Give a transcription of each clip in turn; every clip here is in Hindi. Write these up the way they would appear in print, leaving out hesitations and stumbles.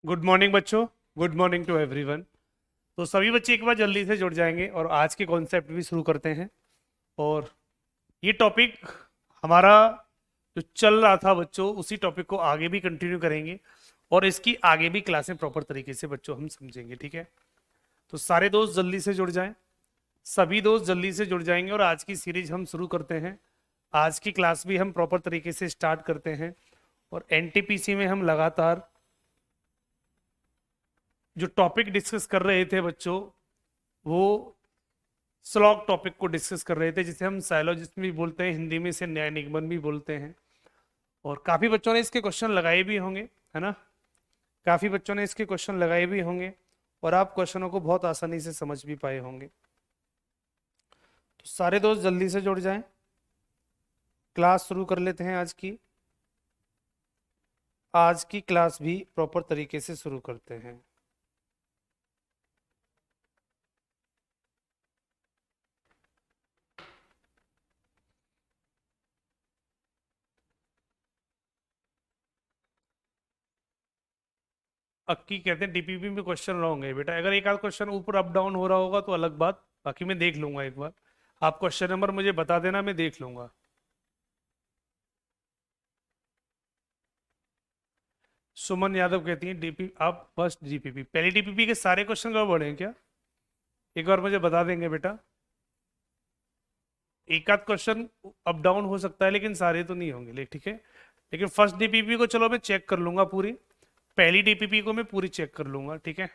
गुड मॉर्निंग बच्चों। Good morning to everyone. तो सभी बच्चे एक बार जल्दी से जुड़ जाएंगे और आज के कॉन्सेप्ट भी शुरू करते हैं। और ये टॉपिक हमारा जो चल रहा था बच्चों, उसी टॉपिक को आगे भी कंटिन्यू करेंगे और इसकी आगे भी क्लासें प्रॉपर तरीके से बच्चों हम समझेंगे। ठीक है, तो सारे दोस्त जल्दी से जुड़ जाएं। सभी दोस्त जल्दी से जुड़ जाएंगे और आज की सीरीज हम शुरू करते हैं। आज की क्लास भी हम प्रॉपर तरीके से स्टार्ट करते हैं और एनटीपीसी में हम लगातार जो टॉपिक डिस्कस कर रहे थे बच्चों, वो स्लॉग टॉपिक को डिस्कस कर रहे थे, जिसे हम साइलोजिज्म भी बोलते हैं, हिंदी में इसे न्याय निगमन भी बोलते हैं। और काफी बच्चों ने इसके क्वेश्चन लगाए भी होंगे, है ना। काफी बच्चों ने इसके क्वेश्चन लगाए भी होंगे और आप क्वेश्चनों को बहुत आसानी से समझ भी पाए होंगे। तो सारे दोस्त जल्दी से जुड़ जाएं, क्लास शुरू कर लेते हैं। आज की क्लास भी प्रॉपर तरीके से शुरू करते हैं। अक्की कहते हैं डीपीपी में क्वेश्चन रॉन्ग है। बेटा अगर एक आध क्वेश्चन ऊपर अप डाउन हो रहा होगा तो अलग बात, बाकी मैं देख लूंगा एक बार। आप क्वेश्चन नंबर मुझे बता देना, मैं देख लूंगा। सुमन यादव कहती हैं डीपी आप फर्स्ट डीपीपी, पहली डीपीपी के सारे क्वेश्चन गड़बड़ हैं क्या? एक बार मुझे बता देंगे बेटा। एक आध क्वेश्चन अप डाउन हो सकता है लेकिन सारे तो नहीं होंगे, ठीक है। लेकिन फर्स्ट डीपीपी को चलो मैं चेक कर लूंगा पूरी, पहली डीपीपी को मैं पूरी चेक कर लूंगा, ठीक है।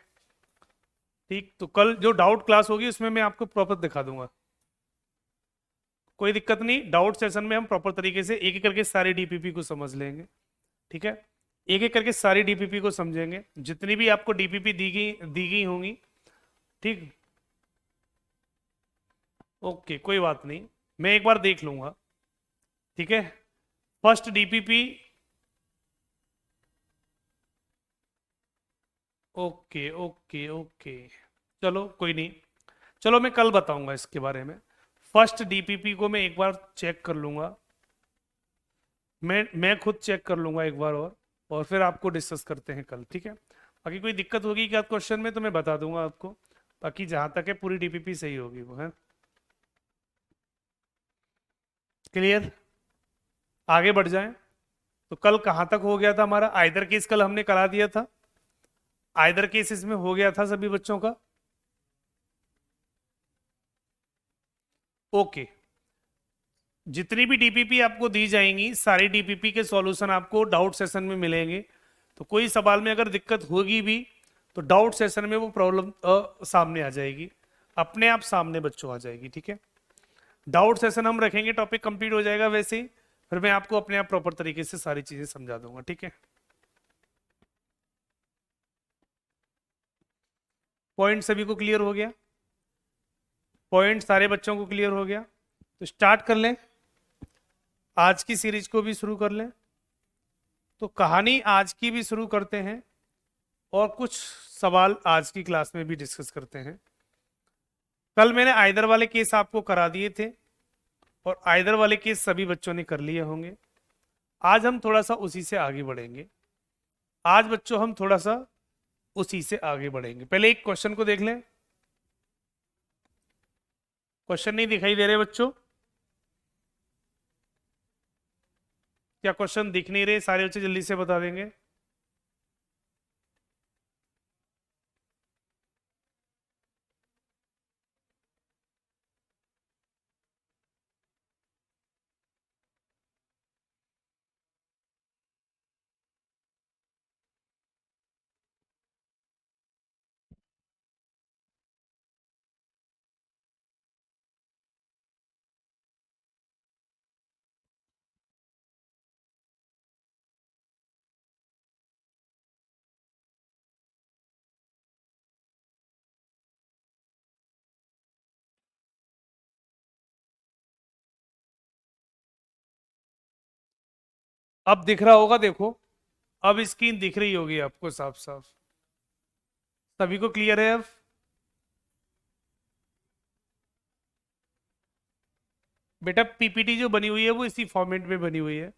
ठीक, तो कल जो डाउट क्लास होगी उसमें मैं आपको प्रॉपर दिखा दूंगा। कोई दिक्कत नहीं, डाउट सेशन में हम प्रॉपर तरीके से एक एक करके सारी डीपीपी को समझ लेंगे, ठीक है। एक एक करके सारी डीपीपी को समझेंगे, जितनी भी आपको डीपीपी दी गई होंगी। ठीक, ओके, कोई बात नहीं, मैं एक बार देख लूंगा, ठीक है। First DPP, okay okay okay, चलो कोई नहीं, चलो मैं कल बताऊंगा इसके बारे में। फर्स्ट डीपीपी को मैं एक बार चेक कर लूंगा, मैं खुद चेक कर लूंगा एक बार और फिर आपको डिस्कस करते हैं कल, ठीक है। बाकी कोई दिक्कत होगी क्या क्वेश्चन में तो मैं बता दूंगा आपको। बाकी जहां तक है पूरी डीपीपी सही होगी वो, है क्लियर। आगे बढ़ जाएं। तो कल कहां तक हो गया था हमारा आइदर केस, कल हमने करा दिया था। आइदर केस इसमें हो गया था सभी बच्चों का, ओके। जितनी भी डीपीपी आपको दी जाएंगी सारी डीपीपी के सॉल्यूशन आपको डाउट सेशन में मिलेंगे। तो कोई सवाल में अगर दिक्कत होगी भी तो डाउट सेशन में वो प्रॉब्लम सामने आ जाएगी, अपने आप सामने बच्चों आ जाएगी, ठीक है। डाउट सेशन हम रखेंगे, टॉपिक कंप्लीट हो जाएगा वैसे ही, फिर मैं आपको अपने आप प्रॉपर तरीके से सारी चीजें समझा दूंगा, ठीक है। पॉइंट सभी को क्लियर हो गया? पॉइंट सारे बच्चों को क्लियर हो गया? तो स्टार्ट कर लें, आज की सीरीज को भी शुरू कर लें। तो कहानी आज की भी शुरू करते हैं और कुछ सवाल आज की क्लास में भी डिस्कस करते हैं। कल मैंने आइदर वाले केस आपको करा दिए थे और आइदर वाले केस सभी बच्चों ने कर लिए होंगे। आज हम थोड़ा सा उसी से आगे बढ़ेंगे। आज बच्चों हम थोड़ा सा उसी से आगे बढ़ेंगे। पहले एक क्वेश्चन को देख लें। क्वेश्चन नहीं दिखाई दे रहे बच्चों? क्या क्वेश्चन दिख नहीं रहे? सारे बच्चे जल्दी से बता देंगे। अब दिख रहा होगा, देखो अब स्क्रीन दिख रही होगी आपको साफ साफ। सभी को क्लियर है अब? बेटा पीपीटी जो बनी हुई है वो इसी फॉर्मेट में बनी हुई है।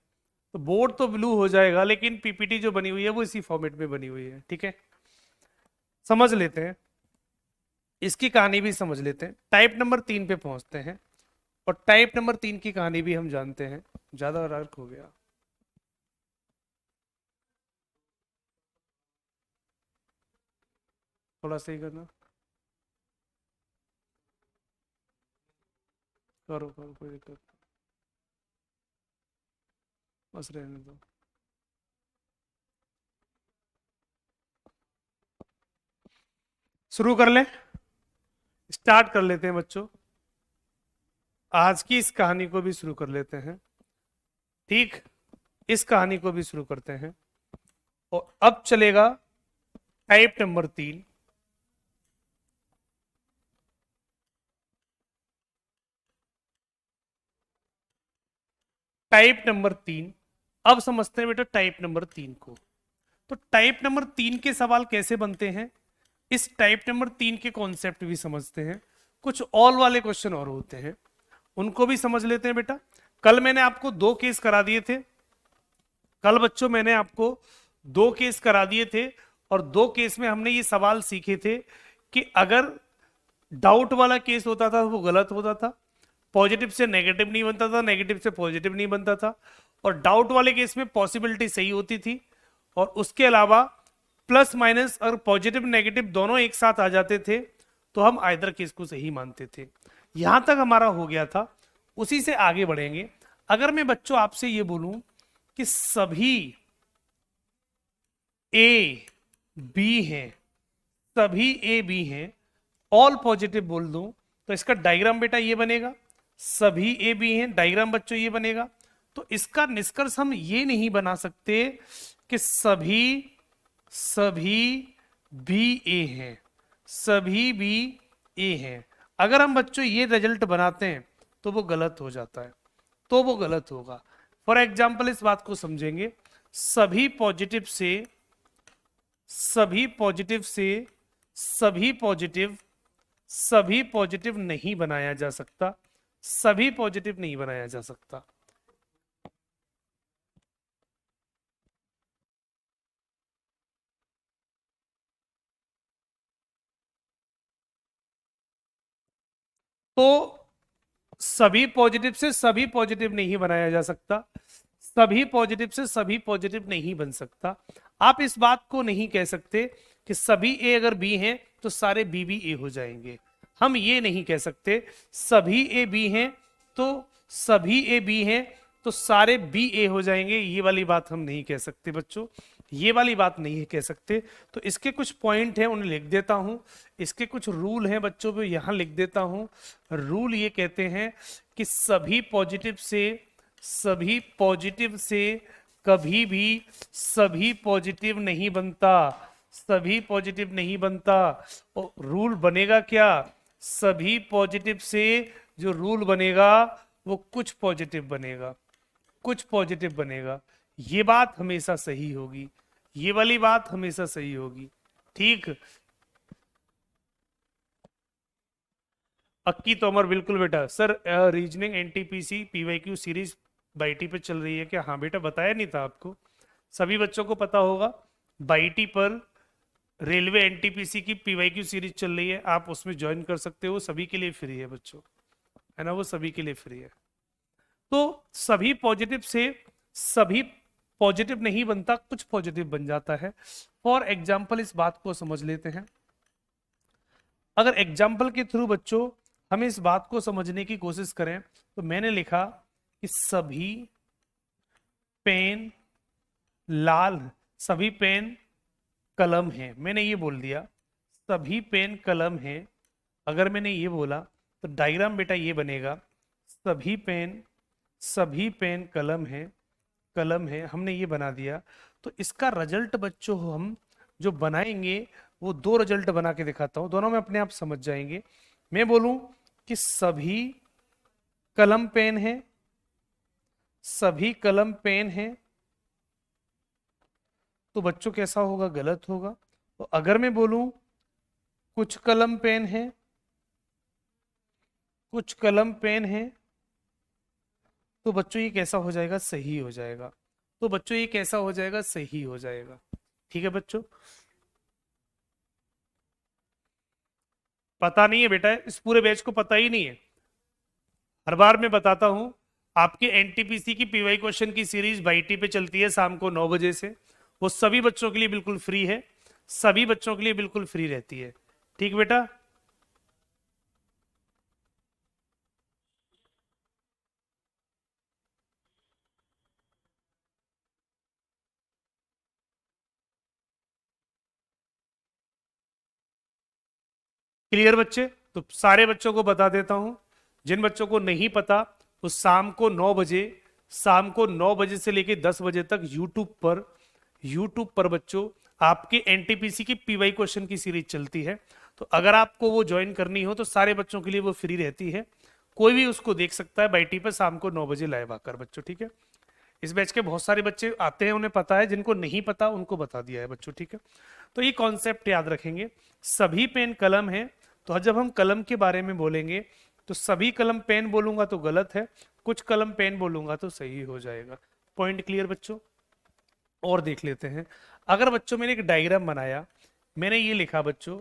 तो तो बोर्ड तो ब्लू हो जाएगा, लेकिन पीपीटी जो बनी हुई है वो इसी फॉर्मेट में बनी हुई है। ठीक है, समझ लेते हैं, इसकी कहानी भी समझ लेते हैं। टाइप नंबर 3 पे पहुंचते हैं, और टाइप नंबर 3 की कहानी भी हम जानते हैं। ज्यादा डार्क हो गया, थोड़ा सही करना, करो करो, कोई दिक्कत नहीं, बस रहने दो। शुरू कर लें, स्टार्ट कर लेते हैं बच्चों। आज की इस कहानी को भी शुरू कर लेते हैं। ठीक, इस कहानी को भी शुरू करते हैं। और अब चलेगा टाइप नंबर 3। टाइप नंबर 3, अब समझते हैं बेटा टाइप नंबर 3 को। तो टाइप नंबर 3 के सवाल कैसे बनते हैं, इस टाइप नंबर 3 के कॉन्सेप्ट भी समझते हैं। कुछ ऑल वाले क्वेश्चन और होते हैं, उनको भी समझ लेते हैं बेटा। कल मैंने आपको 2 केस करा दिए थे, कल बच्चों मैंने आपको 2 केस करा दिए थे, और 2 केस में हमने ये सवाल सीखे थे कि अगर डाउट वाला केस होता था वो गलत होता था, पॉजिटिव से नेगेटिव नहीं बनता था, नेगेटिव से पॉजिटिव नहीं बनता था, और डाउट वाले केस में पॉसिबिलिटी सही होती थी, और उसके अलावा प्लस माइनस और पॉजिटिव नेगेटिव दोनों एक साथ आ जाते थे, तो हम आइदर केस को सही मानते थे। यहां तक हमारा हो गया था, उसी से आगे बढ़ेंगे। अगर मैं बच्चों आपसे ये बोलूं कि सभी ए बी हैं, सभी ए बी हैं, ऑल पॉजिटिव बोल दूं, तो इसका डायग्राम बेटा ये बनेगा। सभी ए बी हैं, डायग्राम बच्चों ये बनेगा। तो इसका निष्कर्ष हम ये नहीं बना सकते कि सभी सभी बी ए हैं, सभी बी ए हैं। अगर हम बच्चों ये रिजल्ट बनाते हैं तो वो गलत हो जाता है, तो वो गलत होगा। फॉर एग्जाम्पल इस बात को समझेंगे, सभी पॉजिटिव से सभी पॉजिटिव से सभी पॉजिटिव सभी पॉजिटिव नहीं बनाया जा सकता, सभी पॉजिटिव नहीं बनाया जा सकता। तो सभी पॉजिटिव से सभी पॉजिटिव नहीं बनाया जा सकता, सभी पॉजिटिव से सभी पॉजिटिव नहीं बन सकता। आप इस बात को नहीं कह सकते कि सभी ए अगर बी हैं तो सारे बी भी ए हो जाएंगे, हम ये नहीं कह सकते। सभी ए बी हैं तो सभी ए बी हैं तो सारे बी ए हो जाएंगे, ये वाली बात हम नहीं कह सकते बच्चों, ये वाली बात नहीं कह सकते। तो इसके कुछ पॉइंट हैं, उन्हें लिख देता हूं। इसके कुछ रूल हैं बच्चों को यहां लिख देता हूं। रूल ये कहते हैं कि सभी पॉजिटिव से कभी भी सभी पॉजिटिव नहीं बनता, सभी पॉजिटिव नहीं बनता। और रूल बनेगा क्या, सभी पॉजिटिव से जो रूल बनेगा वो कुछ पॉजिटिव बनेगा, कुछ पॉजिटिव बनेगा। ये बात हमेशा सही होगी, ये वाली बात हमेशा सही होगी। ठीक, अक्की तोमर, बिल्कुल बेटा। Sir reasoning NTPC PYQ series बाईटी पे चल रही है क्या? हाँ बेटा, बताया नहीं था आपको, सभी बच्चों को पता होगा। बाईटी पर रेलवे एनटीपीसी की पीवाईक्यू सीरीज चल रही है, आप उसमें ज्वाइन कर सकते हो, सभी के लिए फ्री है बच्चों, है ना, वो सभी के लिए फ्री है। तो सभी पॉजिटिव से सभी पॉजिटिव नहीं बनता, कुछ पॉजिटिव बन जाता है। फॉर एग्जाम्पल इस बात को समझ लेते हैं। अगर एग्जाम्पल के थ्रू बच्चों हम इस बात को समझने की कोशिश करें, तो मैंने लिखा कि सभी पेन लाल, सभी पेन कलम है, मैंने ये बोल दिया सभी पेन कलम है। अगर मैंने ये बोला तो डायग्राम बेटा ये बनेगा, सभी पेन कलम है, कलम है, हमने ये बना दिया। तो इसका रिजल्ट बच्चों हम जो बनाएंगे वो 2 रिजल्ट बना के दिखाता हूं, दोनों में अपने आप समझ जाएंगे। मैं बोलूं कि सभी कलम पेन है, सभी कलम पेन है, तो बच्चों कैसा होगा, गलत होगा। तो अगर मैं बोलूं कुछ कलम पेन है, कुछ कलम पेन है, तो बच्चों ये कैसा हो जाएगा, सही हो जाएगा। तो बच्चों ये कैसा हो जाएगा, सही हो जाएगा। ठीक है बच्चों, पता नहीं है बेटा, इस पूरे बैच को पता ही नहीं है। हर बार मैं बताता हूं, आपके एनटीपीसी की पीवाई क्वेश्चन की सीरीज बाईटी पे चलती है शाम को 9 बजे से। वो सभी बच्चों के लिए बिल्कुल फ्री है, सभी बच्चों के लिए बिल्कुल फ्री रहती है। ठीक बेटा, क्लियर बच्चे? तो सारे बच्चों को बता देता हूं, जिन बच्चों को नहीं पता वो शाम को 9 बजे से लेकर 10 बजे तक यूट्यूब पर बच्चों आपके एनटीपीसी की पीवाई क्वेश्चन की सीरीज चलती है। तो अगर आपको वो ज्वाइन करनी हो तो सारे बच्चों के लिए वो फ्री रहती है, कोई भी उसको देख सकता है बाईटी पर शाम को 9 बजे लाइव आकर बच्चों। ठीक है, इस बैच के बहुत सारे बच्चे आते हैं, उन्हें पता है, जिनको नहीं पता उनको बता दिया है बच्चों। ठीक है, तो ये कॉन्सेप्ट याद रखेंगे। सभी पेन कलम है, तो जब हम कलम के बारे में बोलेंगे तो सभी कलम पेन बोलूंगा तो गलत है, कुछ कलम पेन बोलूंगा तो सही हो जाएगा। पॉइंट क्लियर बच्चों? और देख लेते हैं। अगर बच्चों मैंने एक डायग्राम बनाया, मैंने ये लिखा बच्चों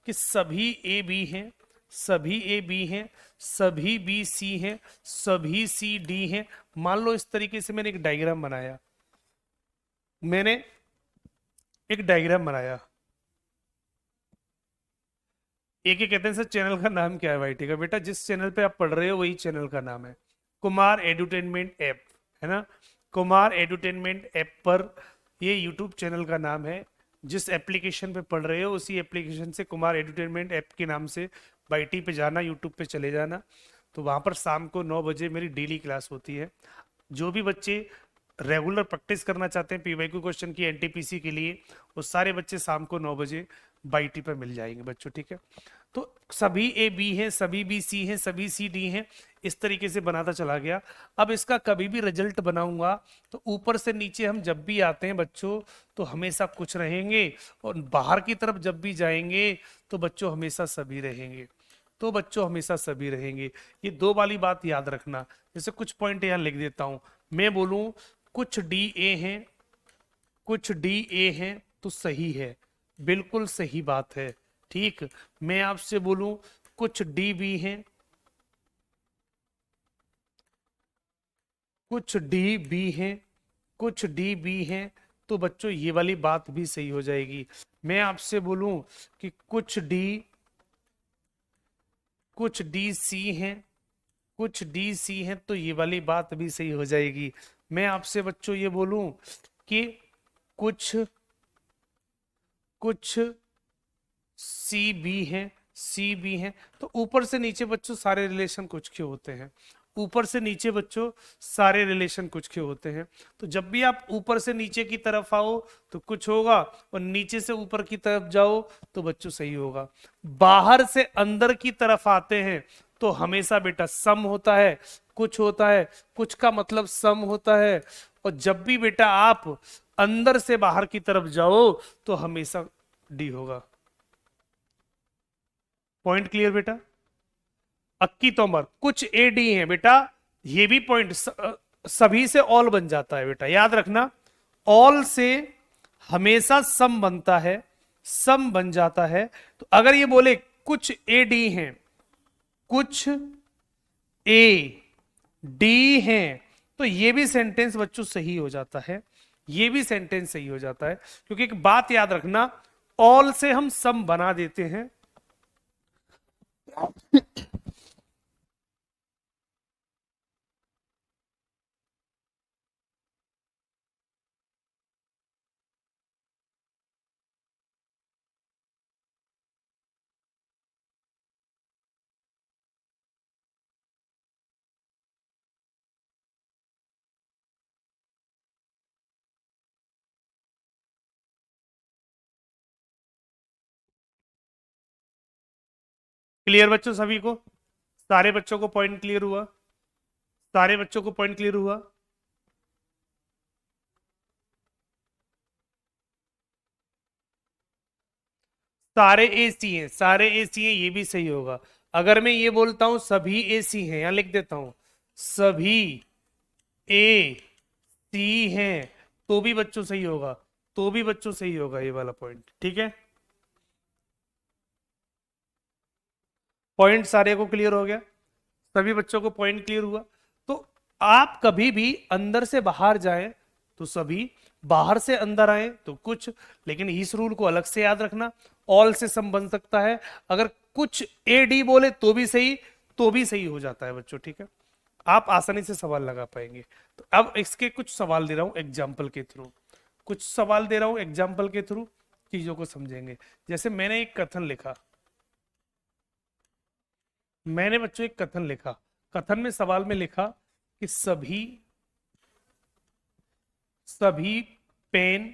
कि सभी ए बी हैं, सभी ए बी हैं, सभी बी सी हैं, सभी सी डी हैं। मान लो इस तरीके से मैंने एक डायग्राम बनाया, मैंने एक डायग्राम बनाया। एक एक कहते हैं सर चैनल का नाम क्या है भाई? ठीक है बेटा, जिस चैनल पे आप पढ़ रहे हो वही चैनल का नाम है, कुमार एडुटेनमेंट ऐप, है ना? कुमार एडुटेनमेंट ऐप पर ये यूट्यूब चैनल का नाम है। जिस एप्लीकेशन पे पढ़ रहे हो उसी एप्लीकेशन से कुमार एडुटेनमेंट ऐप के नाम से बाईटी पे जाना, यूट्यूब पे चले जाना। तो वहाँ पर शाम को 9 बजे मेरी डेली क्लास होती है। जो भी बच्चे रेगुलर प्रैक्टिस करना चाहते हैं पीवाईक्यू क्वेश्चन की एनटीपीसी के लिए, वो सारे बच्चे शाम को 9 बजे बाईटी पर मिल जाएंगे बच्चों। ठीक है, तो सभी ए बी हैं, सभी बी सी हैं, सभी सी डी हैं, इस तरीके से बनाता चला गया। अब इसका कभी भी रिजल्ट बनाऊंगा तो ऊपर से नीचे हम जब भी आते हैं बच्चों तो हमेशा कुछ रहेंगे, और बाहर की तरफ जब भी जाएंगे तो बच्चों हमेशा सभी रहेंगे, तो बच्चों हमेशा सभी रहेंगे। ये दो वाली बात याद रखना। जैसे कुछ पॉइंट यहां लिख देता हूं, मैं बोलूं कुछ डी ए हैं, कुछ डी ए हैं तो सही है, बिल्कुल सही बात है। ठीक, मैं आपसे बोलूं कुछ डी बी हैं, कुछ डी बी हैं, कुछ डी बी हैं, तो बच्चों ये वाली बात भी सही हो जाएगी। मैं आपसे बोलूं कि कुछ डी सी हैं, कुछ डी सी हैं, तो ये वाली बात भी सही हो जाएगी। मैं आपसे बच्चों ये बोलूं कि कुछ कुछ सी बी हैं, सी बी हैं, तो ऊपर से नीचे बच्चों सारे रिलेशन कुछ के होते हैं, ऊपर से नीचे बच्चों सारे रिलेशन कुछ के होते हैं। तो जब भी आप ऊपर से नीचे की तरफ आओ तो कुछ होगा, और नीचे से ऊपर की तरफ जाओ तो बच्चों सही होगा। बाहर से अंदर की तरफ आते हैं तो हमेशा बेटा सम होता है, कुछ होता है, कुछ का मतलब सम होता है। और जब भी बेटा आप अंदर से बाहर की तरफ जाओ तो हमेशा डी होगा। पॉइंट क्लियर बेटा? अक्की तोमर कुछ ए डी है बेटा, ये भी पॉइंट सभी से ऑल बन जाता है बेटा, याद रखना। ऑल से हमेशा सम बनता है, सम बन जाता है। तो अगर ये बोले कुछ ए डी हैं, कुछ ए डी हैं, तो ये भी सेंटेंस बच्चों सही हो जाता है, ये भी सेंटेंस सही हो जाता है। क्योंकि एक बात याद रखना, ऑल से हम सम बना देते हैं। क्लियर बच्चों सभी को? सारे बच्चों को पॉइंट क्लियर हुआ? सारे बच्चों को पॉइंट क्लियर हुआ? सारे एसी हैं, सारे एसी हैं, ये भी सही होगा। अगर मैं ये बोलता हूं सभी एसी हैं, यहां लिख देता हूं सभी ए सी हैं, तो भी बच्चों सही होगा, तो भी बच्चों सही होगा ये वाला पॉइंट। ठीक है, पॉइंट सारे को क्लियर हो गया, सभी बच्चों को पॉइंट क्लियर हुआ। तो आप कभी भी अंदर से बाहर जाएं तो सभी, बाहर से अंदर आए तो कुछ, लेकिन इस रूल को अलग से याद रखना, ऑल से सम बन सकता है, अगर कुछ ए डी बोले तो भी सही, तो भी सही हो जाता है बच्चों। ठीक है, आप आसानी से सवाल लगा पाएंगे। तो अब इसके कुछ सवाल दे रहा हूं एग्जाम्पल के थ्रू, कुछ सवाल दे रहा हूं एग्जाम्पल के थ्रू, चीजों को समझेंगे। जैसे मैंने एक कथन लिखा, मैंने बच्चों एक कथन लिखा, कथन में सवाल में लिखा कि सभी सभी पेन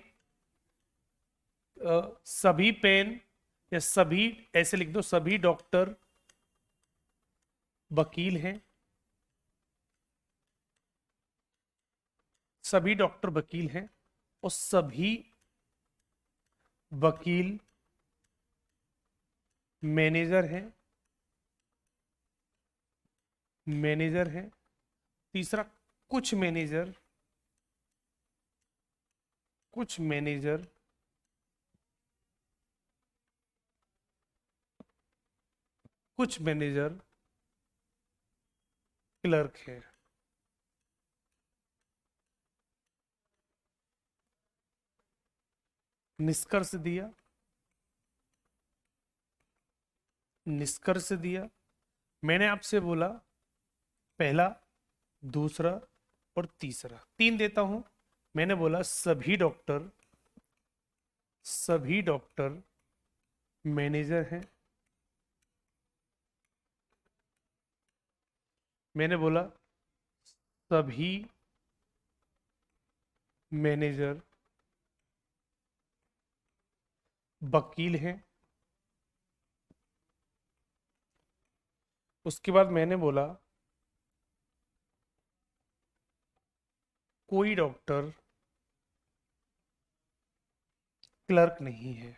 सभी पेन या सभी, ऐसे लिख दो, सभी डॉक्टर वकील हैं, सभी डॉक्टर वकील हैं और सभी वकील मैनेजर हैं, मैनेजर हैं। तीसरा, कुछ मैनेजर, कुछ मैनेजर कुछ मैनेजर क्लर्क है। निष्कर्ष दिया, निष्कर्ष दिया, मैंने आपसे बोला पहला, दूसरा और तीसरा, तीन देता हूं। मैंने बोला सभी डॉक्टर मैनेजर हैं, मैंने बोला सभी मैनेजर वकील हैं, उसके बाद मैंने बोला कोई डॉक्टर क्लर्क नहीं है,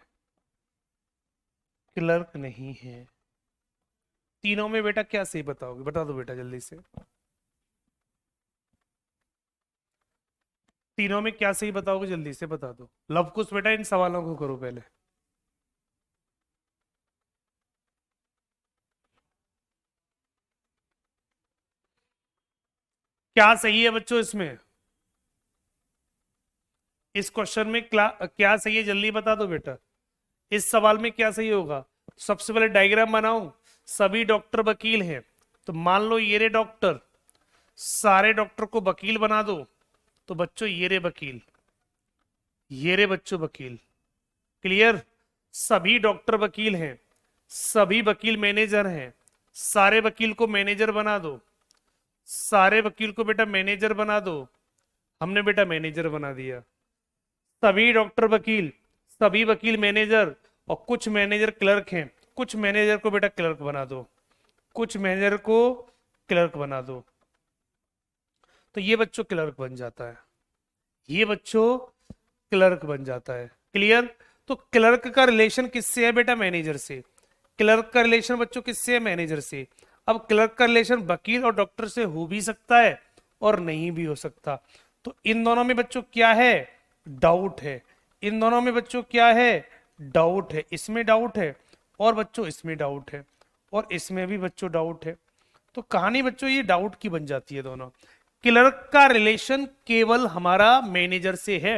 क्लर्क नहीं है। तीनों में बेटा क्या सही बताओगे, बता दो बेटा जल्दी से, तीनों में क्या सही बताओगे, जल्दी से बता दो। लव कुश बेटा इन सवालों को करो पहले। क्या सही है बच्चों इसमें, इस क्वेश्चन में क्या सही है, जल्दी बता दो बेटा। इस सवाल में क्या सही होगा, सबसे पहले डायग्राम बनाओ। सभी डॉक्टर वकील हैं, तो मान लो ये रे डॉक्टर, सारे डॉक्टर को वकील बना दो, तो बच्चों ये रे वकील, ये रे बच्चों वकील। क्लियर, सभी डॉक्टर वकील हैं, सभी वकील मैनेजर हैं, सारे वकील को मैनेजर बना दो, सारे वकील को बेटा मैनेजर बना दो। हमने बेटा मैनेजर बना दिया। सभी डॉक्टर वकील, सभी वकील मैनेजर और कुछ मैनेजर क्लर्क हैं, कुछ मैनेजर को बेटा क्लर्क बना दो, कुछ मैनेजर को क्लर्क बना दो। तो ये बच्चों क्लर्क बन जाता है, ये बच्चों क्लर्क बन जाता है। क्लियर, तो क्लर्क का रिलेशन किससे है बेटा, मैनेजर से। क्लर्क का रिलेशन बच्चों किससे है, मैनेजर से। अब क्लर्क का रिलेशन वकील और डॉक्टर से हो भी सकता है और नहीं भी हो सकता। तो इन दोनों में बच्चों क्या है, डाउट है। इन दोनों में बच्चों क्या है, डाउट है। इसमें डाउट है और बच्चों इसमें डाउट है और इसमें भी बच्चों डाउट है। तो कहानी बच्चों ये डाउट की बन जाती है दोनों। क्लर्क का रिलेशन केवल हमारा मैनेजर से है,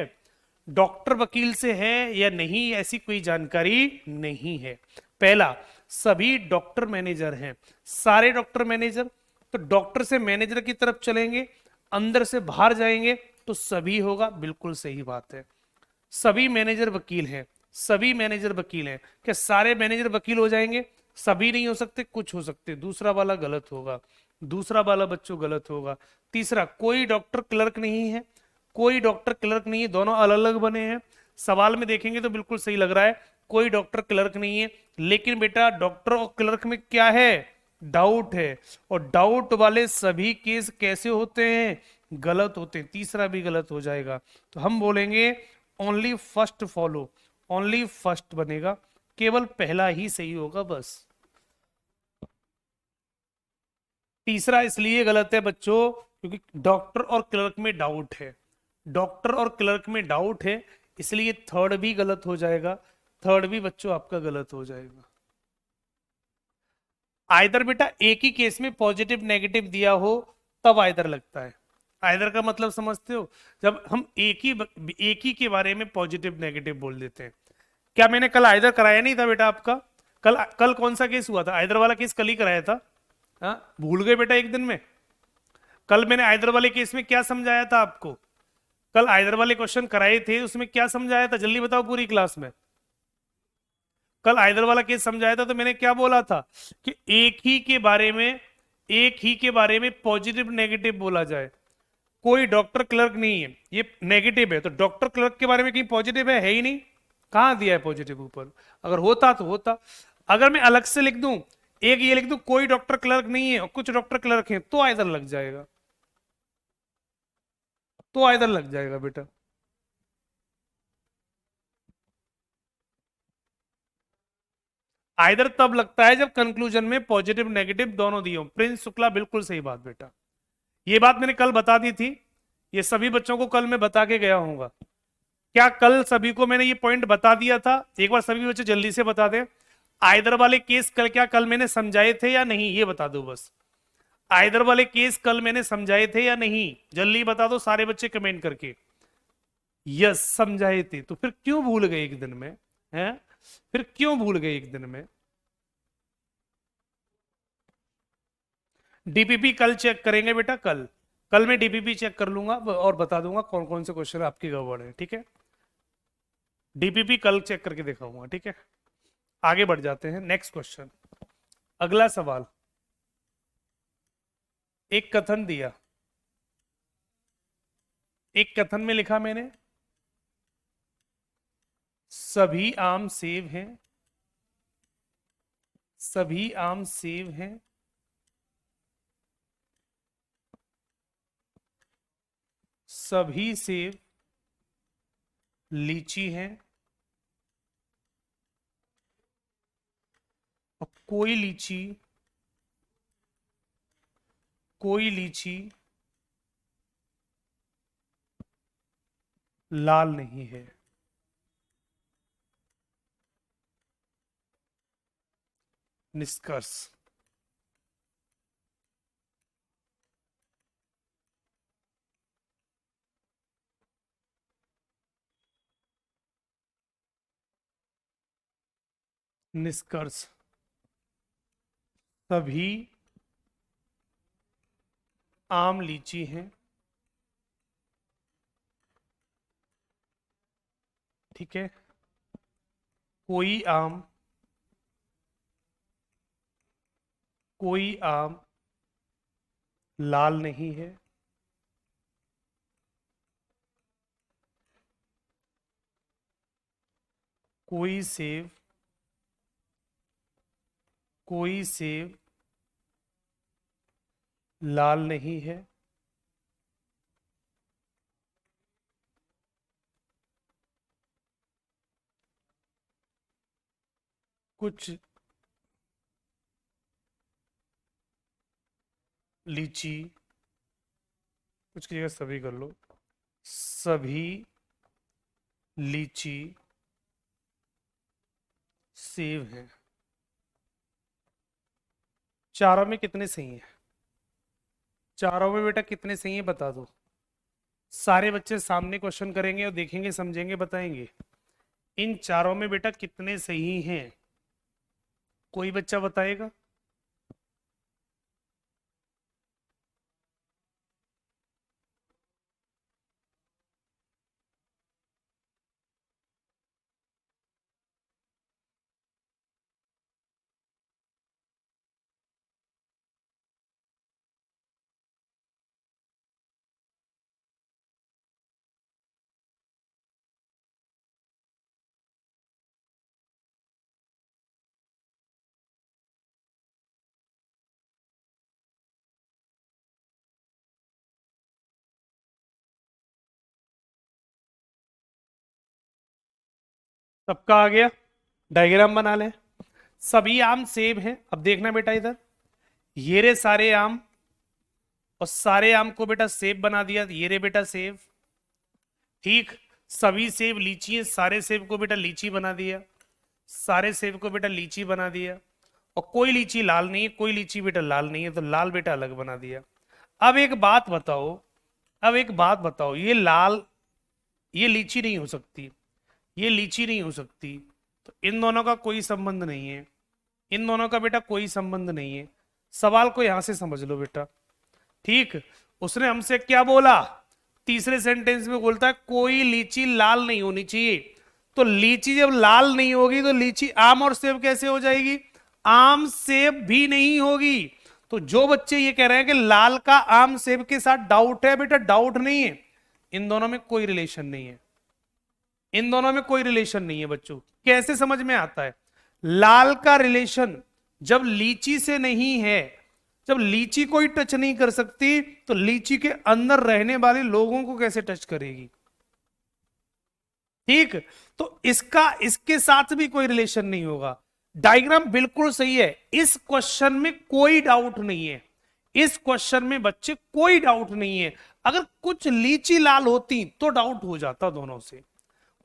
डॉक्टर वकील से है या नहीं ऐसी कोई जानकारी नहीं है। पहला, सभी डॉक्टर मैनेजर हैं, सारे डॉक्टर मैनेजर, तो डॉक्टर से मैनेजर की तरफ चलेंगे, अंदर से बाहर जाएंगे तो सभी होगा, बिल्कुल सही बात है। सभी मैनेजर वकील हैं, सभी मैनेजर वकील हैं, क्या सारे मैनेजर वकील हो जाएंगे, सभी नहीं हो सकते, कुछ हो सकते। दूसरा वाला गलत होगा, दूसरा वाला बच्चों गलत होगा। तीसरा, कोई डॉक्टर क्लर्क नहीं है, कोई डॉक्टर क्लर्क नहीं है, दोनों अलग अलग बने हैं। सवाल में देखेंगे तो बिल्कुल सही लग रहा है, कोई डॉक्टर क्लर्क नहीं है, लेकिन बेटा डॉक्टर और क्लर्क में क्या है, डाउट है। और डाउट वाले सभी केस कैसे होते हैं, गलत होते हैं। तीसरा भी गलत हो जाएगा, तो हम बोलेंगे only first follow, only first बनेगा, केवल पहला ही सही होगा बस। तीसरा इसलिए गलत है बच्चों क्योंकि डॉक्टर और क्लर्क में डाउट है, डॉक्टर और क्लर्क में डाउट है, इसलिए थर्ड भी गलत हो जाएगा, थर्ड भी बच्चों आपका गलत हो जाएगा। आइदर बेटा एक ही केस में पॉजिटिव नेगेटिव दिया हो तब आइदर लगता है। आइदर का मतलब समझते हो, जब हम एक ही के बारे में पॉजिटिव नेगेटिव बोल देते हैं। क्या मैंने कल आइदर कराया नहीं था बेटा आपका? कल कल कौन सा केस हुआ था? आइदर वाला केस कल ही कराया था। हाँ, भूल गए बेटा एक दिन में? कल मैंने आइदर वाले केस में क्या समझाया था आपको? कल आइदर वाले क्वेश्चन कराए थे, उसमें क्या समझाया था जल्दी बताओ पूरी क्लास में। कल आइदर वाला केस समझाया था तो मैंने क्या बोला था कि एक ही के बारे में पॉजिटिव नेगेटिव बोला जाए। कोई डॉक्टर क्लर्क नहीं है, ये नेगेटिव है, तो डॉक्टर क्लर्क के बारे में कहीं पॉजिटिव है ही नहीं। कहां दिया है पॉजिटिव ऊपर? अगर होता तो होता। अगर मैं अलग से लिख दूं, एक ये लिख दूं कोई डॉक्टर क्लर्क नहीं है और कुछ डॉक्टर क्लर्क हैं, तो आइदर लग जाएगा, तो आइदर लग जाएगा बेटा। आइदर तब लगता है जब कंक्लूजन में पॉजिटिव नेगेटिव दोनों दिए हो। प्रिंस शुक्ला बिल्कुल सही बात बेटा, ये बात मैंने कल बता दी थी, ये सभी बच्चों को कल मैं बता के गया हूंगा। क्या कल सभी को मैंने ये पॉइंट बता दिया था? एक बार सभी बच्चे जल्दी से बता दें, आइदर वाले केस कल क्या कल मैंने समझाए थे या नहीं, ये बता दो बस। आइदर वाले केस कल मैंने समझाए थे या नहीं, जल्दी बता दो सारे बच्चे कमेंट करके। यस समझाए थे, तो फिर क्यों भूल गए एक दिन में? हैं, फिर क्यों भूल गए एक दिन में? डीपीपी कल चेक करेंगे बेटा, कल कल मैं डीपीपी चेक कर लूंगा और बता दूंगा कौन कौन से क्वेश्चन आपके गड़बड़ है, ठीक है? डीपीपी कल चेक करके दिखाऊंगा, ठीक है? आगे बढ़ जाते हैं, नेक्स्ट क्वेश्चन। अगला सवाल, एक कथन दिया, एक कथन में लिखा मैंने सभी आम सेब हैं, सभी आम सेब हैं, सभी सेब लीची हैं, और कोई लीची लाल नहीं है। निष्कर्ष, निष्कर्ष, सभी आम लीची हैं, ठीक है? कोई आम लाल नहीं है, कोई सेब लाल नहीं है, कुछ लीची, कुछ की जगह सभी कर लो, सभी लीची सेब हैं। चारों में कितने सही हैं? चारों में बेटा कितने सही हैं बता दो। सारे बच्चे सामने क्वेश्चन करेंगे और देखेंगे, समझेंगे, बताएंगे इन चारों में बेटा कितने सही हैं। कोई बच्चा बताएगा? सबका आ गया? डायग्राम बना ले। सभी आम सेब हैं, अब देखना बेटा इधर, ये रे सारे आम, और सारे आम को बेटा सेब बना दिया, ये रे बेटा सेब, ठीक, सभी सेब लीची है, सारे सेब को बेटा लीची बना दिया, सारे सेब को बेटा लीची बना दिया, और कोई लीची लाल नहीं है, कोई लीची बेटा लाल नहीं है, तो लाल बेटा अलग बना दिया। अब एक बात बताओ, अब एक बात बताओ, ये लाल, ये लीची नहीं हो सकती, ये लीची नहीं हो सकती, तो इन दोनों का कोई संबंध नहीं है, इन दोनों का बेटा कोई संबंध नहीं है। सवाल को यहां से समझ लो बेटा। ठीक, उसने हमसे क्या बोला, तीसरे सेंटेंस में बोलता है कोई लीची लाल नहीं होनी चाहिए। तो लीची जब लाल नहीं होगी तो लीची आम और सेब कैसे हो जाएगी, आम सेब भी नहीं होगी। तो जो बच्चे ये कह रहे हैं कि लाल का आम सेब के साथ डाउट है, बेटा डाउट नहीं है, इन दोनों में कोई रिलेशन नहीं है, इन दोनों में कोई रिलेशन नहीं है बच्चों। कैसे समझ में आता है, लाल का रिलेशन जब लीची से नहीं है, जब लीची कोई टच नहीं कर सकती, तो लीची के अंदर रहने वाले लोगों को कैसे टच करेगी। ठीक, तो इसका इसके साथ भी कोई रिलेशन नहीं होगा। डायग्राम बिल्कुल सही है, इस क्वेश्चन में कोई डाउट नहीं है, इस क्वेश्चन में बच्चे कोई डाउट नहीं है। अगर कुछ लीची लाल होती तो डाउट हो जाता दोनों से।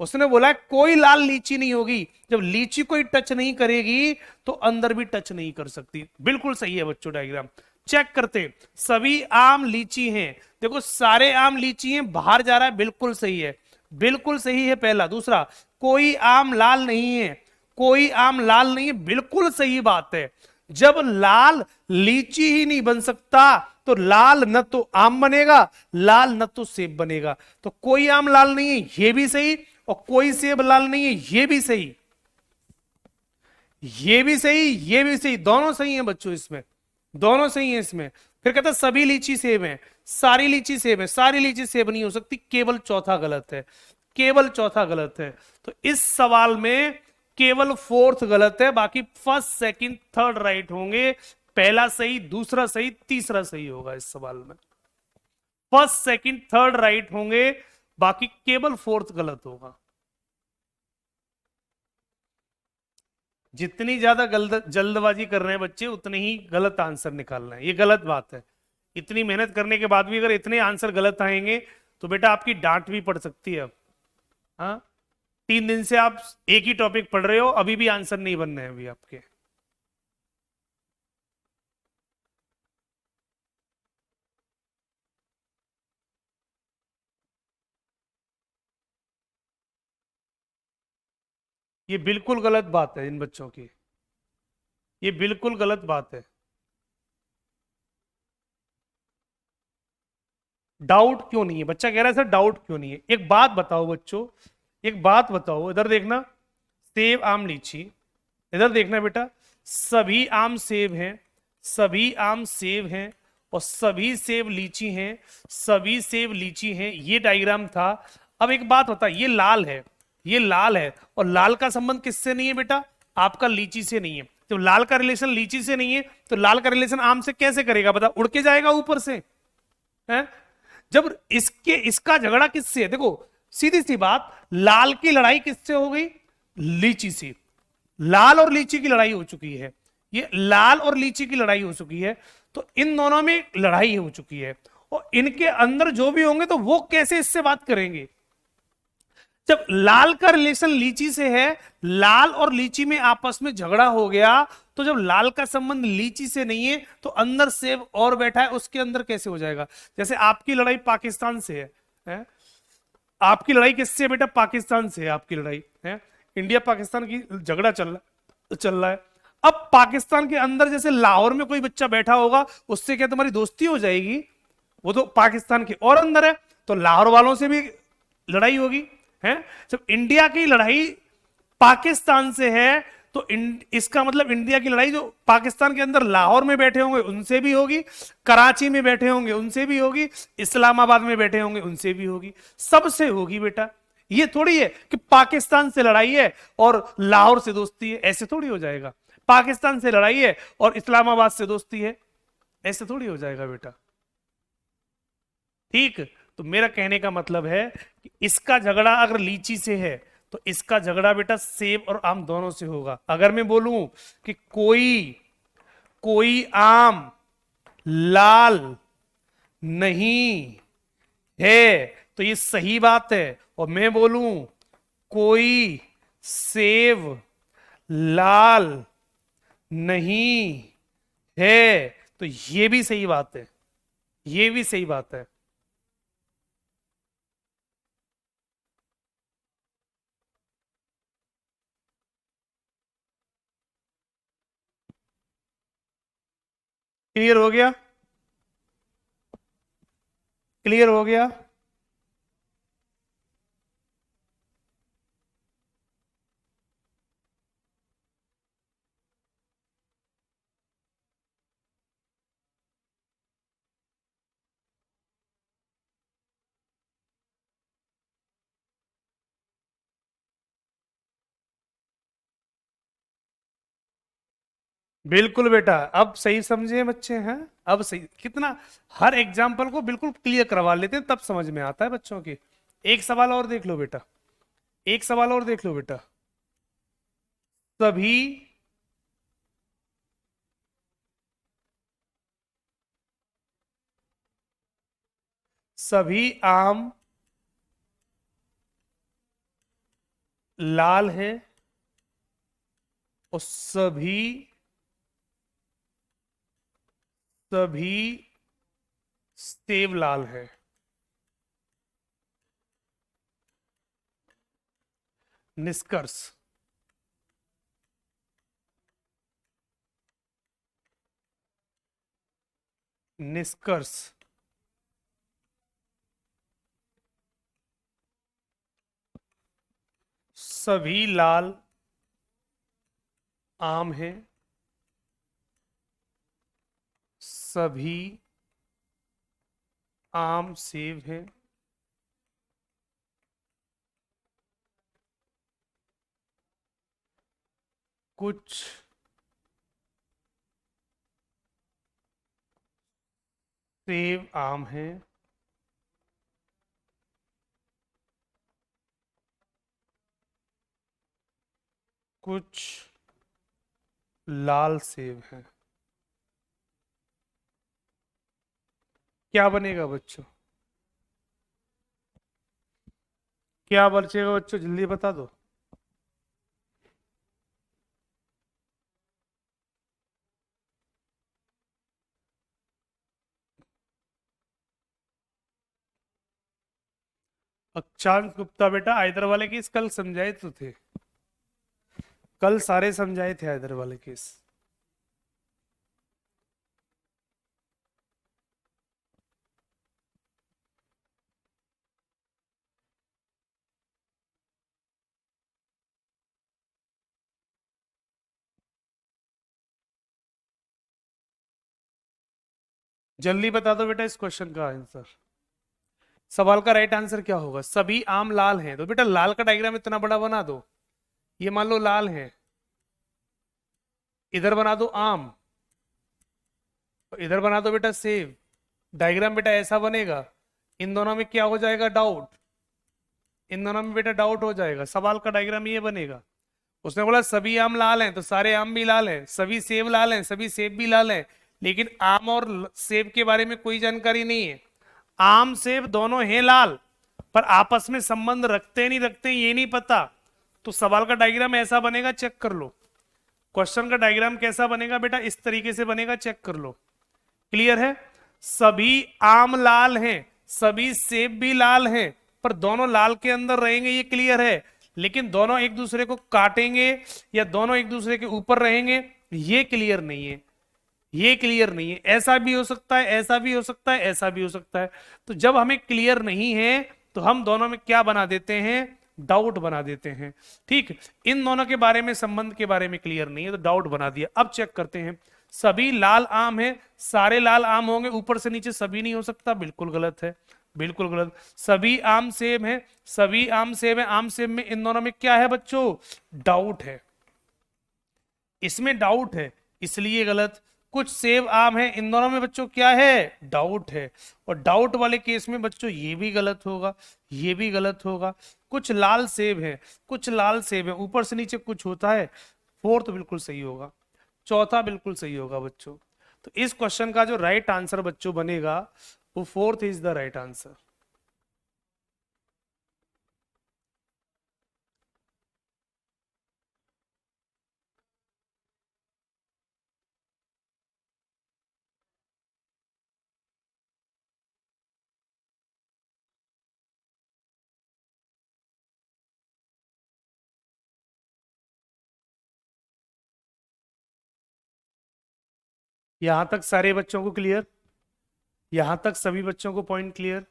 उसने बोला कोई लाल लीची नहीं होगी, जब लीची कोई टच नहीं करेगी तो अंदर भी टच नहीं कर सकती। बिल्कुल सही है बच्चों, डायग्राम चेक करते, सभी आम लीची हैं, देखो सारे आम लीची हैं, बाहर जा रहा है, बिल्कुल सही है, बिल्कुल सही है पहला। दूसरा, कोई आम लाल नहीं है, कोई आम लाल नहीं है, बिल्कुल सही बात है। जब लाल लीची ही नहीं बन सकता तो लाल न तो आम बनेगा, लाल न तो सेब बनेगा। तो कोई आम लाल नहीं है, ये भी सही, और कोई सेब लाल नहीं है, ये भी सही, ये भी सही, ये भी सही, दोनों सही हैं बच्चों, इसमें दोनों सही हैं इसमें। फिर कहता है सभी लीची सेब हैं, सारी लीची सेब है, सारी लीची सेब नहीं हो सकती, केवल चौथा गलत है, केवल चौथा गलत है। तो इस सवाल में केवल फोर्थ गलत है, बाकी फर्स्ट सेकंड थर्ड राइट होंगे। पहला सही, दूसरा सही, तीसरा सही होगा इस सवाल में। फर्स्ट सेकंड थर्ड राइट होंगे, बाकी केवल फोर्थ गलत होगा। जितनी ज्यादा जल्दबाजी कर रहे हैं बच्चे, उतने ही गलत आंसर निकाल रहे हैं, ये गलत बात है। इतनी मेहनत करने के बाद भी अगर इतने आंसर गलत आएंगे तो बेटा आपकी डांट भी पड़ सकती है। अब हाँ, 3 दिन से आप एक ही टॉपिक पढ़ रहे हो, अभी भी आंसर नहीं बन रहे हैं अभी आपके। ये बिल्कुल गलत बात है इन बच्चों की, ये बिल्कुल गलत बात है। डाउट क्यों नहीं है, बच्चा कह रहा है सर डाउट क्यों नहीं है। एक बात बताओ बच्चों, एक बात बताओ, इधर देखना, सेब आम लीची, इधर देखना बेटा, सभी आम सेब हैं, सभी आम सेब हैं, और सभी सेब लीची हैं, सभी सेब लीची हैं, ये डायग्राम था। अब एक बात बता, ये लाल है, ये लाल है, और लाल का संबंध किससे नहीं है बेटा, आपका लीची से नहीं है। तो लाल का रिलेशन लीची से नहीं है, तो लाल का रिलेशन आम से कैसे करेगा, बता, उड़ के जाएगा ऊपर से है। जब इसके इसका झगड़ा किससे है, देखो सीधी सी बात, लाल की लड़ाई किससे हो गई, लीची से। लाल और लीची की लड़ाई हो चुकी है, ये लाल और लीची की लड़ाई हो चुकी है, तो इन दोनों में लड़ाई हो चुकी है, और इनके अंदर जो भी होंगे तो वो कैसे इससे बात करेंगे। जब लाल का रिलेशन लीची से है, लाल और लीची में आपस में झगड़ा हो गया, तो जब लाल का संबंध लीची से नहीं है तो अंदर सेब और बैठा है, उसके अंदर कैसे हो जाएगा। जैसे आपकी लड़ाई पाकिस्तान से है? आपकी लड़ाई किससे है बेटा, पाकिस्तान से है आपकी लड़ाई है, इंडिया पाकिस्तान की झगड़ा चल रहा है। अब पाकिस्तान के अंदर जैसे लाहौर में कोई बच्चा बैठा होगा, उससे क्या तुम्हारी दोस्ती हो जाएगी, वो तो पाकिस्तान के और अंदर है, तो लाहौर वालों से भी लड़ाई होगी है। जब इंडिया की लड़ाई पाकिस्तान से है तो इसका मतलब इंडिया की लड़ाई जो पाकिस्तान के अंदर लाहौर में बैठे होंगे उनसे भी होगी, कराची में बैठे होंगे उनसे भी होगी, इस्लामाबाद में बैठे होंगे उनसे भी होगी, सबसे होगी बेटा। ये थोड़ी है कि पाकिस्तान से लड़ाई है और लाहौर से दोस्ती है, ऐसे थोड़ी हो जाएगा। पाकिस्तान से लड़ाई है और इस्लामाबाद से दोस्ती है, ऐसे थोड़ी हो जाएगा बेटा। ठीक, तो मेरा कहने का मतलब है कि इसका झगड़ा अगर लीची से है तो इसका झगड़ा बेटा सेब और आम दोनों से होगा। अगर मैं बोलूं कि कोई आम लाल नहीं है, तो ये सही बात है। और मैं बोलूं कोई सेब लाल नहीं है, तो ये भी सही बात है, ये भी सही बात है। क्लियर हो गया? क्लियर हो गया? बिल्कुल बेटा, अब सही समझे बच्चे हैं? अब सही कितना, हर एग्जाम्पल को बिल्कुल क्लियर करवा लेते हैं, तब समझ में आता है बच्चों के। एक सवाल और देख लो बेटा, एक सवाल और देख लो बेटा। सभी सभी आम लाल हैं और सभी सभी सेब लाल है। निष्कर्ष, निष्कर्ष, सभी लाल आम हैं, सभी आम सेब हैं, कुछ सेब आम हैं, कुछ लाल सेब हैं। क्या बनेगा बच्चों? क्या बचेगा बच्चों, जल्दी बता दो। अक्षांश गुप्ता बेटा, आइदर वाले केस कल समझाए तो थे, कल सारे समझाए थे आइदर वाले केस। जल्दी बता दो बेटा इस क्वेश्चन का आंसर। सवाल का राइट आंसर क्या होगा? सभी आम लाल हैं, तो बेटा लाल का डायग्राम इतना बड़ा बना दो। ये मान लो लाल है, इधर बना दो आम, तो इधर बना दो बेटा सेब। डायग्राम बेटा ऐसा बनेगा। इन दोनों में क्या हो जाएगा? डाउट। इन दोनों में बेटा डाउट हो जाएगा। सवाल का डायग्राम ये बनेगा। उसने बोला सभी आम लाल हैं, तो सारे आम भी लाल हैं। सभी सेब लाल हैं, सभी सेब भी लाल हैं। लेकिन आम और सेब के बारे में कोई जानकारी नहीं है। आम सेब दोनों हैं लाल, पर आपस में संबंध रखते नहीं रखते ये नहीं पता। तो सवाल का डायग्राम ऐसा बनेगा, चेक कर लो। क्वेश्चन का डायग्राम कैसा बनेगा बेटा? इस तरीके से बनेगा, चेक कर लो। क्लियर है? सभी आम लाल हैं, सभी सेब भी लाल हैं, पर दोनों लाल के अंदर रहेंगे, ये क्लियर है। लेकिन दोनों एक दूसरे को काटेंगे या दोनों एक दूसरे के ऊपर रहेंगे, ये क्लियर नहीं है। ये क्लियर नहीं है। ऐसा भी हो सकता है, ऐसा भी हो सकता है, ऐसा भी हो सकता है। तो जब हमें क्लियर नहीं है, तो हम दोनों में क्या बना देते हैं? डाउट बना देते हैं। ठीक, इन दोनों के बारे में, संबंध के बारे में क्लियर नहीं है, तो डाउट बना दिया। अब चेक करते हैं। सभी लाल आम है, सारे लाल आम होंगे, ऊपर से नीचे सभी नहीं हो सकता, बिल्कुल गलत है, बिल्कुल गलत। सभी आम सेब है, सभी आम सेब है, आम सेब में इन दोनों में क्या है बच्चों? डाउट है, इसमें डाउट है, इसलिए गलत। कुछ सेब आम है, इन दोनों में बच्चों क्या है? डाउट है। और डाउट वाले केस में बच्चों ये भी गलत होगा, ये भी गलत होगा। कुछ लाल सेब है, कुछ लाल सेब है, ऊपर से नीचे कुछ होता है। फोर्थ बिल्कुल सही होगा, चौथा बिल्कुल सही होगा बच्चों। तो इस क्वेश्चन का जो राइट आंसर बच्चों बनेगा, वो fourth is the right answer. यहां तक सारे बच्चों को क्लियर? यहां तक सभी बच्चों को पॉइंट क्लियर?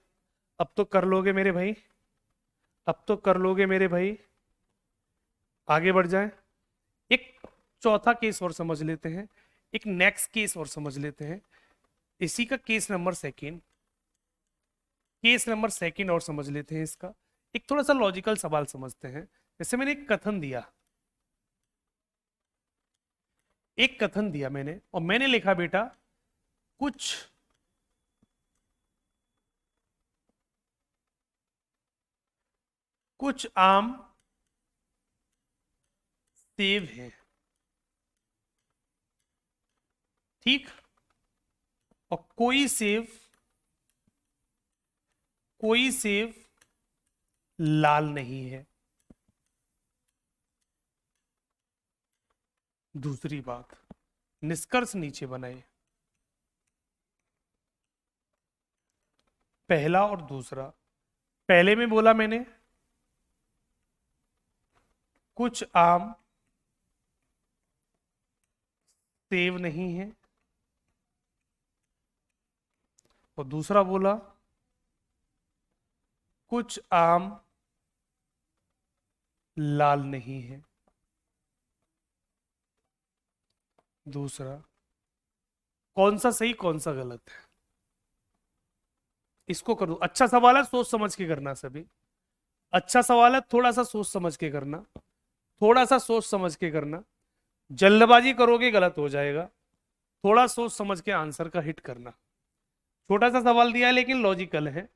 अब तो कर लोगे मेरे भाई, अब तो कर लोगे मेरे भाई। आगे बढ़ जाए, एक चौथा केस और समझ लेते हैं, एक नेक्स्ट केस और समझ लेते हैं, इसी का case number second, case number second और समझ लेते हैं इसका। एक थोड़ा सा लॉजिकल सवाल समझते हैं। जैसे मैंने एक कथन दिया, एक कथन दिया मैंने, और मैंने लिखा बेटा कुछ कुछ आम सेब हैं, ठीक, और कोई सेब लाल नहीं है। दूसरी बात, निष्कर्ष नीचे बनाए, पहला और दूसरा। पहले में बोला मैंने कुछ आम सेब नहीं है, और दूसरा बोला कुछ आम लाल नहीं है। दूसरा, कौन सा सही कौन सा गलत है, इसको करूं। अच्छा सवाल है, सोच समझ के करना सभी। अच्छा सवाल है, थोड़ा सा सोच समझ के करना, थोड़ा सा सोच समझ के करना। जल्दबाजी करोगे गलत हो जाएगा। थोड़ा सोच समझ के आंसर का हिट करना। छोटा सा सवाल दिया है लेकिन लॉजिकल है,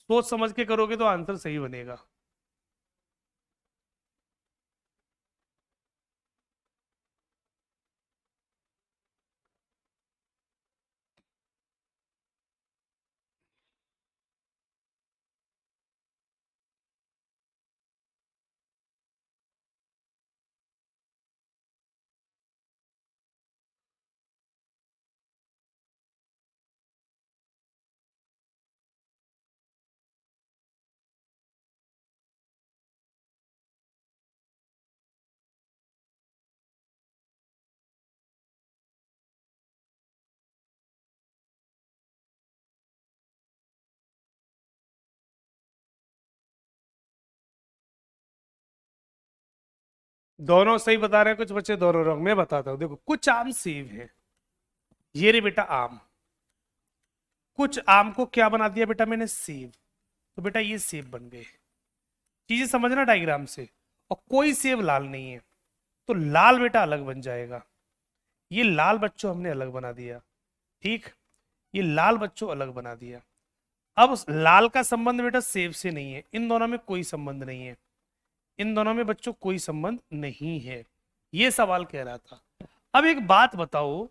सोच समझ के करोगे तो आंसर सही बनेगा। दोनों सही बता रहे हैं, कुछ बच्चे दोनों रंग में बताता हूं। देखो, कुछ आम सेब है, ये रे बेटा आम। कुछ आम को क्या बना दिया बेटा मैंने, सेब। तो बेटा ये सेब बन गए। चीजें समझना डायग्राम से। और कोई सेब लाल नहीं है, तो लाल बेटा अलग बन जाएगा। ये लाल बच्चों हमने अलग बना दिया, ठीक, ये लाल बच्चों अलग बना दिया। अब उस लाल का संबंध बेटा सेब से नहीं है, इन दोनों में कोई संबंध नहीं है, इन दोनों में बच्चों कोई संबंध नहीं है। ये सवाल कह रहा था। अब एक बात बताओ,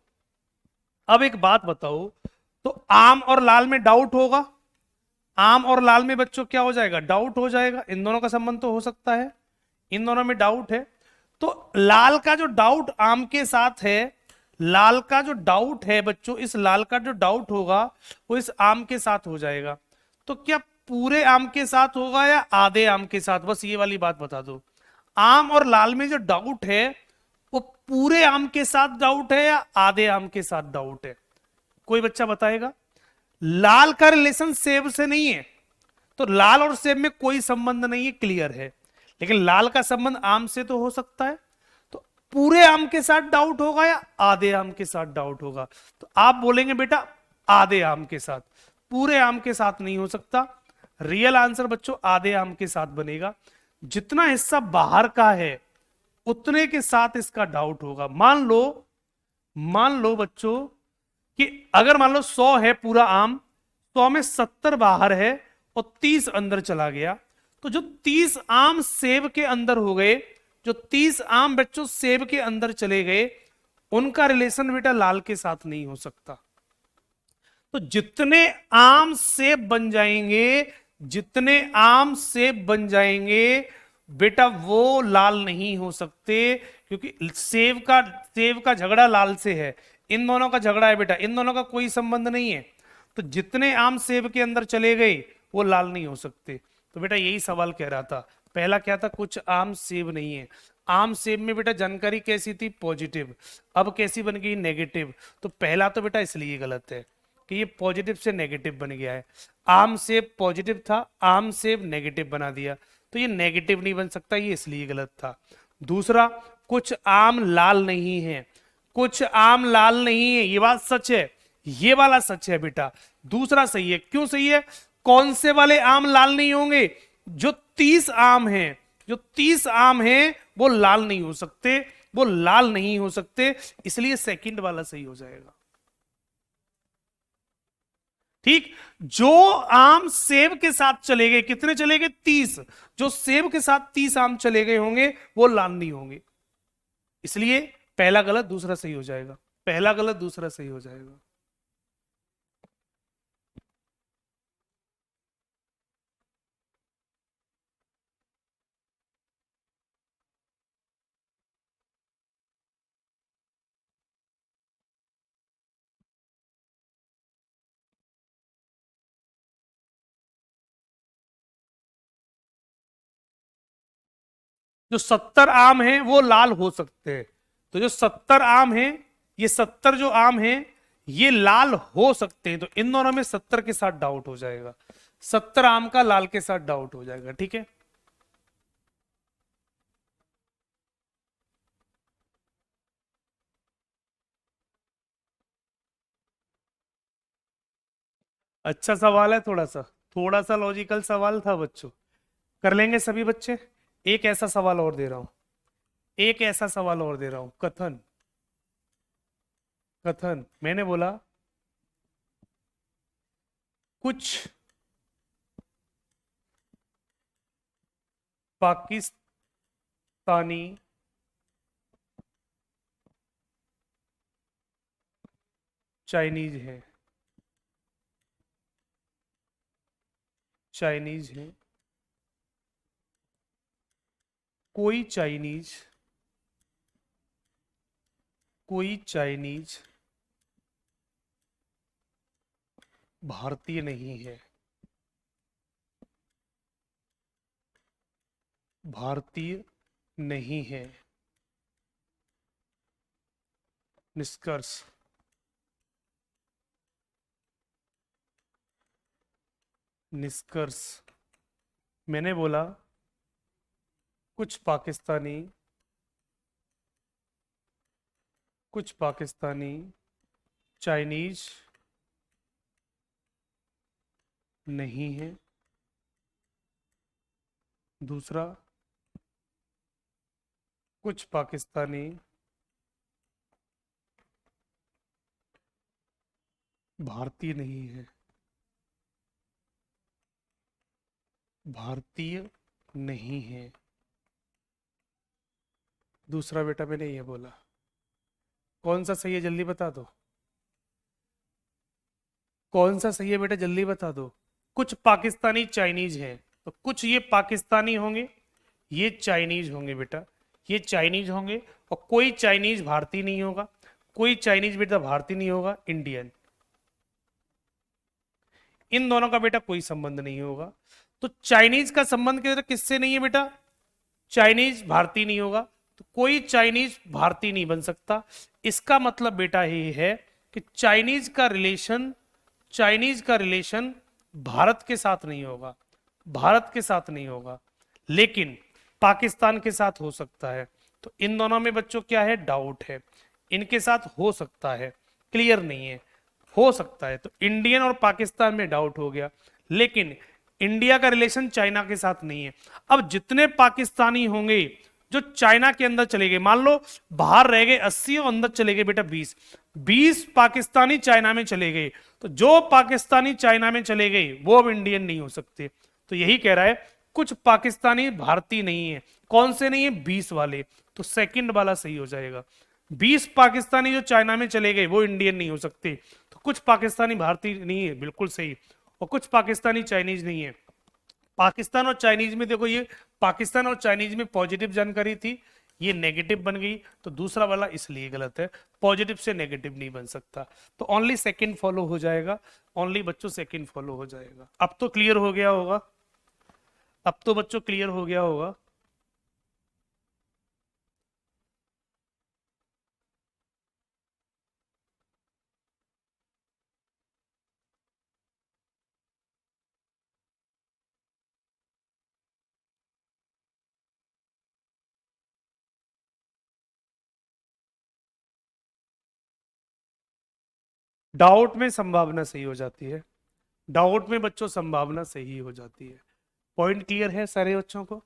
अब एक बात बताओ, तो आम और लाल में डाउट होगा, आम और लाल में बच्चों क्या हो जाएगा, डाउट हो जाएगा। इन दोनों का संबंध तो हो सकता है, इन दोनों में डाउट है। तो लाल का जो डाउट आम के साथ है, लाल का जो डाउट है बच्चों, इस लाल का जो डाउट होगा वो इस आम के साथ हो जाएगा। तो क्या पूरे आम के साथ होगा या आधे आम के साथ, बस ये वाली बात बता दो। आम और लाल में जो डाउट है वो पूरे आम के साथ डाउट है या आधे आम के साथ डाउट है, कोई बच्चा बताएगा। लाल का रिलेशन सेब से नहीं है, तो लाल और सेब में कोई संबंध नहीं है, क्लियर है। लेकिन लाल का संबंध आम से तो हो सकता है। तो पूरे आम के साथ डाउट होगा या आधे आम के साथ डाउट होगा, तो आप बोलेंगे बेटा आधे आम के साथ, पूरे आम के साथ नहीं हो सकता। रियल आंसर बच्चों आधे आम के साथ बनेगा। जितना हिस्सा बाहर का है उतने के साथ इसका डाउट होगा। मान लो बच्चों कि अगर मान लो 100 है पूरा आम, 100 में 70 बाहर है और 30 अंदर चला गया, तो जो 30 आम सेब के अंदर हो गए, जो 30 आम बच्चों सेब के अंदर चले गए, उनका रिलेशन बेटा लाल के साथ नहीं हो सकता। तो जितने आम सेब बन जाएंगे, जितने आम सेब बन जाएंगे बेटा वो लाल नहीं हो सकते, क्योंकि सेब का झगड़ा लाल से है, इन दोनों का झगड़ा है बेटा, इन दोनों का कोई संबंध नहीं है। तो जितने आम सेब के अंदर चले गए वो लाल नहीं हो सकते। तो बेटा यही सवाल कह रहा था। पहला क्या था, कुछ आम सेब नहीं है। आम सेब में बेटा जानकारी कैसी थी, पॉजिटिव, अब कैसी बन गई, नेगेटिव। तो पहला तो बेटा इसलिए गलत है कि ये पॉजिटिव से नेगेटिव बन गया है। आम सेब पॉजिटिव था, आम सेब नेगेटिव बना दिया, तो ये नेगेटिव नहीं बन सकता, ये इसलिए गलत था। दूसरा, कुछ आम लाल नहीं है, कुछ आम लाल नहीं है, ये बात सच है, ये वाला सच है बेटा। दूसरा सही है। क्यों सही है? कौन से वाले आम लाल नहीं होंगे? जो 30 आम हैं, जो 30 आम हैं वो लाल नहीं हो सकते, वो लाल नहीं हो सकते, इसलिए सेकंड वाला सही हो जाएगा। ठीक। जो आम सेब के साथ चले गए, कितने चले गए, 30, जो सेब के साथ 30 आम चले गए होंगे वो लाल नहीं होंगे, इसलिए पहला गलत दूसरा सही हो जाएगा, पहला गलत दूसरा सही हो जाएगा। जो 70 आम हैं वो लाल हो सकते हैं, तो जो 70 आम हैं, ये 70 जो आम हैं ये लाल हो सकते हैं, तो इन दोनों में 70 के साथ डाउट हो जाएगा, 70 आम का लाल के साथ डाउट हो जाएगा। ठीक है, अच्छा सवाल है, थोड़ा सा लॉजिकल सवाल था बच्चों, कर लेंगे सभी बच्चे। एक ऐसा सवाल और दे रहा हूं, एक ऐसा सवाल और दे रहा हूं, कथन, कथन मैंने बोला कुछ पाकिस्तानी चाइनीज है, चाइनीज है, कोई चाइनीज, कोई चाइनीज भारतीय नहीं है, भारतीय नहीं है। निष्कर्ष, निष्कर्ष मैंने बोला कुछ पाकिस्तानी, कुछ पाकिस्तानी चाइनीज नहीं है। दूसरा, कुछ पाकिस्तानी भारतीय नहीं है, भारतीय नहीं है। दूसरा बेटा मैंने ये बोला, कौन सा सही है जल्दी बता दो, कौन सा सही है बेटा जल्दी बता दो। कुछ पाकिस्तानी चाइनीज हैं, तो कुछ ये पाकिस्तानी होंगे, ये चाइनीज होंगे बेटा, ये चाइनीज होंगे, और कोई चाइनीज भारतीय नहीं होगा, कोई चाइनीज बेटा भारतीय नहीं होगा, इंडियन। इन दोनों का बेटा कोई संबंध नहीं होगा। तो चाइनीज का संबंध किससे नहीं है बेटा, चाइनीज भारतीय नहीं होगा, तो कोई चाइनीज भारतीय नहीं बन सकता। इसका मतलब बेटा ये है कि चाइनीज का रिलेशन, चाइनीज का रिलेशन भारत के साथ नहीं होगा, भारत के साथ नहीं होगा, लेकिन पाकिस्तान के साथ हो सकता है। तो इन दोनों में बच्चों क्या है, डाउट है, इनके साथ हो सकता है, क्लियर नहीं है, हो सकता है। तो इंडियन और पाकिस्तान में डाउट हो गया, लेकिन इंडिया का रिलेशन चाइना के साथ नहीं है। अब जितने पाकिस्तानी होंगे जो चाइना के अंदर चले गए, मान लो बाहर रह गए 80 और अंदर चले गए बेटा 20, 20 पाकिस्तानी चाइना में चले गए, तो जो पाकिस्तानी चाइना में चले गए वो अब इंडियन नहीं हो सकते। तो यही कह रहा है कुछ पाकिस्तानी भारतीय नहीं है। कौन से नहीं है, 20 वाले, तो सेकंड वाला सही हो जाएगा। 20 पाकिस्तानी जो चाइना में चले गए वो इंडियन नहीं हो सकते, तो कुछ पाकिस्तानी भारतीय नहीं है, बिल्कुल सही, और कुछ पाकिस्तानी चाइनीज नहीं है। पाकिस्तान और चाइनीज में देखो, ये पाकिस्तान और चाइनीज में पॉजिटिव जानकारी थी, ये नेगेटिव बन गई, तो दूसरा वाला इसलिए गलत है, पॉजिटिव से नेगेटिव नहीं बन सकता। तो ओनली सेकंड फॉलो हो जाएगा, ओनली बच्चों सेकंड फॉलो हो जाएगा। अब तो क्लियर हो गया होगा, अब तो बच्चों क्लियर हो गया होगा। डाउट में संभावना सही हो जाती है, डाउट में बच्चों संभावना सही हो जाती है। पॉइंट क्लियर है सारे बच्चों को?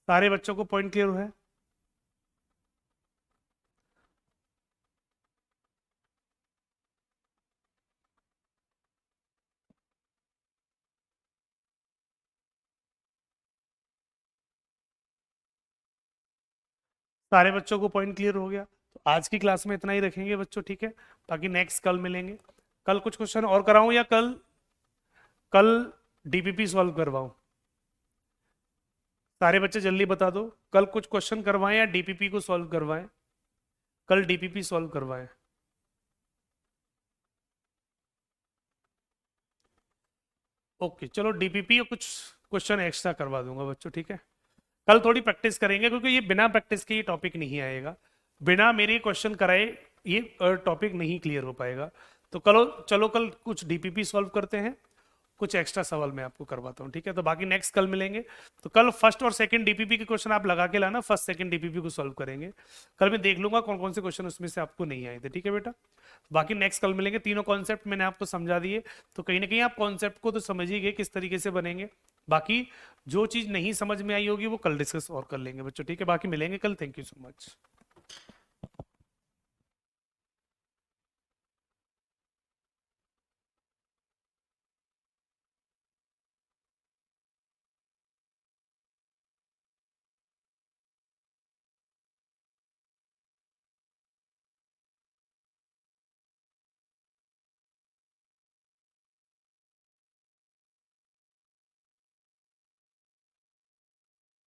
सारे बच्चों को पॉइंट क्लियर है? सारे बच्चों को पॉइंट क्लियर हो गया? तो आज की क्लास में इतना ही रखेंगे बच्चों, ठीक है? बाकी नेक्स्ट कल मिलेंगे। कल कुछ क्वेश्चन और कराऊं या कल कल डीपीपी सॉल्व करवाऊं? सारे बच्चे जल्दी बता दो, कल कुछ क्वेश्चन करवाएं या डीपीपी को सॉल्व करवाएं? कल डीपीपी सॉल्व करवाएं। ओके चलो, डीपीपी और कुछ क्वेश्चन एक्स्ट्रा करवा दूंगा बच्चों, ठीक है? कल थोड़ी प्रैक्टिस करेंगे क्योंकि ये बिना प्रैक्टिस के ये टॉपिक नहीं आएगा, बिना मेरे क्वेश्चन कराए ये टॉपिक नहीं क्लियर हो पाएगा। तो कलो चलो कल कुछ डीपीपी सॉल्व करते हैं, कुछ एक्स्ट्रा सवाल मैं आपको करवाता हूँ, ठीक है? तो बाकी नेक्स्ट कल मिलेंगे। तो कल फर्स्ट और सेकंड डीपीपी के क्वेश्चन आप लगा के लाना, फर्स्ट सेकंड डीपीपी को सॉल्व करेंगे। कल मैं देख लूंगा कौन कौन से क्वेश्चन उसमें से आपको नहीं आए थे, ठीक है बेटा? बाकी नेक्स्ट कल मिलेंगे। तीनों कॉन्सेप्ट मैंने आपको समझा दिए, तो कहीं ना कहीं आप कॉन्सेप्ट को तो समझ ही गए किस तरीके से बनेंगे। बाकी जो चीज़ नहीं समझ में आई होगी वो कल डिस्कस और कर लेंगे बच्चों, ठीक है? बाकी मिलेंगे कल। Thank you so much.